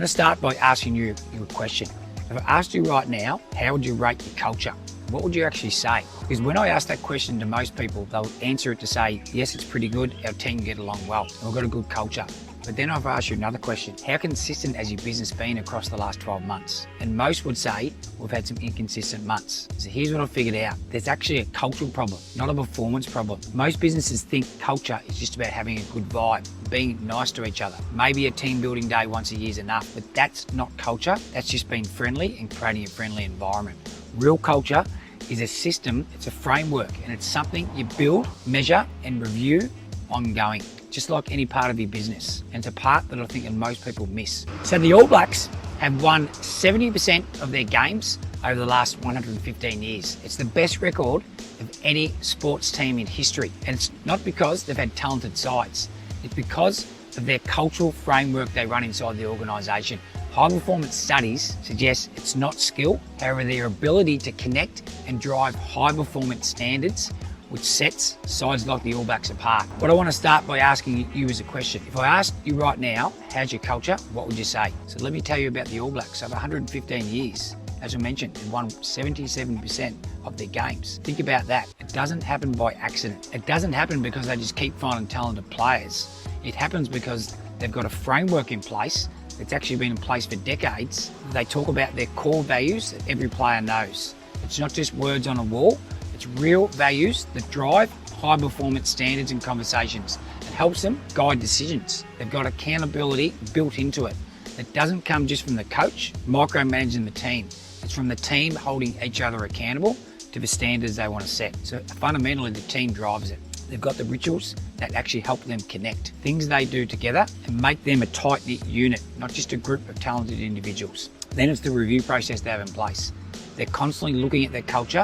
to start by asking you a question. If I asked you right now, how would you rate your culture? What would you actually say? Because when I ask that question to most people, they'll answer it to say, yes, it's pretty good, our team get along well, and we've got a good culture. But then I've asked you another question. How consistent has your business been across the last 12 months? And most would say, we've had some inconsistent months. So here's what I figured out. There's actually a cultural problem, not a performance problem. Most businesses think culture is just about having a good vibe, being nice to each other. Maybe a team building day once a year is enough, but that's not culture. That's just being friendly and creating a friendly environment. Real culture is a system, it's a framework, and it's something you build, measure, and review ongoing, just like any part of your business. And it's a part that I think that most people miss. So the All Blacks have won 70% of their games over the last 115 years. It's the best record of any sports team in history. And it's not because they've had talented sides. It's because of their cultural framework they run inside the organisation. High performance studies suggest it's not skill, however their ability to connect and drive high performance standards which sets sides like the All Blacks apart. What I want to start by asking you is a question. If I asked you right now, how's your culture? What would you say? So let me tell you about the All Blacks. Over 115 years, as I mentioned, they've won 77% of their games. Think about that. It doesn't happen by accident. It doesn't happen because they just keep finding talented players. It happens because they've got a framework in place that's actually been in place for decades. They talk about their core values that every player knows. It's not just words on a wall, it's real values that drive high performance standards and conversations. It helps them guide decisions. They've got accountability built into it. It doesn't come just from the coach micromanaging the team. It's from the team holding each other accountable to the standards they want to set. So fundamentally, the team drives it. They've got the rituals that actually help them connect. Things they do together and make them a tight-knit unit, not just a group of talented individuals. Then it's the review process they have in place. They're constantly looking at their culture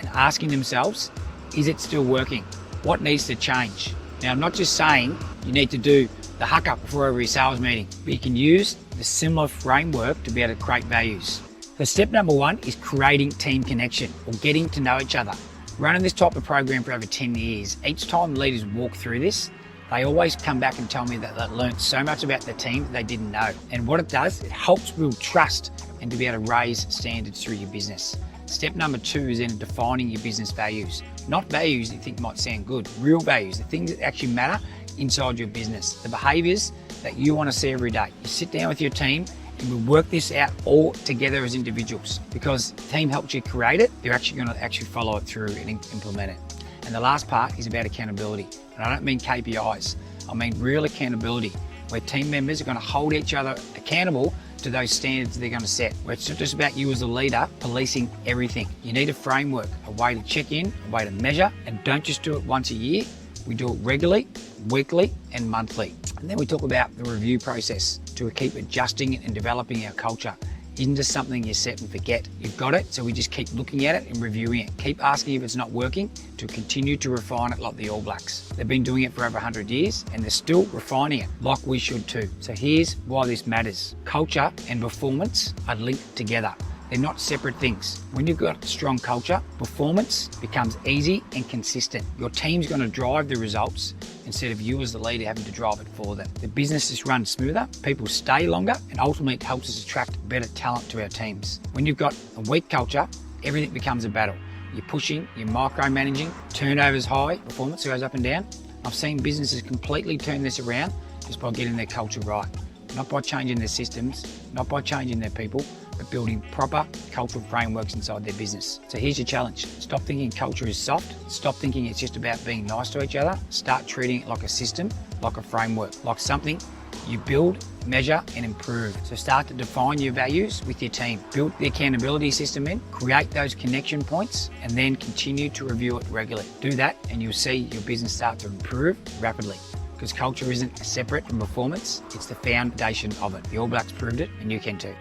and asking themselves, is it still working? What needs to change? Now, I'm not just saying you need to do the huck up before every sales meeting, but you can use the similar framework to be able to create values. So step number one is creating team connection or getting to know each other. Running this type of program for over 10 years, each time leaders walk through this, they always come back and tell me that they learned so much about the team that they didn't know. And what it does, it helps build trust and to be able to raise standards through your business. Step number two is then defining your business values. Not values that you think might sound good, real values, the things that actually matter inside your business, the behaviours that you want to see every day. You sit down with your team and we work this out all together as individuals, because the team helps you create it, they're actually going to follow it through and implement it. And the last part is about accountability. And I don't mean KPIs, I mean real accountability, where team members are going to hold each other accountable to those standards they're going to set, where it's not just about you as a leader policing everything. You need a framework, a way to check in, a way to measure, and don't just do it once a year. We do it regularly, weekly, and monthly. And then we talk about the review process to keep adjusting and developing our culture. It isn't just something you set and forget. You've got it, so we just keep looking at it and reviewing it. Keep asking if it's not working to continue to refine it like the All Blacks. They've been doing it for over 100 years and they're still refining it like we should too. So here's why this matters. Culture and performance are linked together. They're not separate things. When you've got strong culture, performance becomes easy and consistent. Your team's going to drive the results instead of you as the leader having to drive it for them. The business is run smoother, people stay longer, and ultimately it helps us attract better talent to our teams. When you've got a weak culture, everything becomes a battle. You're pushing, you're micromanaging, turnover's high, performance goes up and down. I've seen businesses completely turn this around just by getting their culture right. Not by changing their systems, not by changing their people, but building proper cultural frameworks inside their business. So here's your challenge. Stop thinking culture is soft. Stop thinking it's just about being nice to each other. Start treating it like a system, like a framework, like something you build, measure, and improve. So start to define your values with your team. Build the accountability system in, create those connection points, and then continue to review it regularly. Do that and you'll see your business start to improve rapidly. Because culture isn't separate from performance, it's the foundation of it. The All Blacks proved it, and you can too.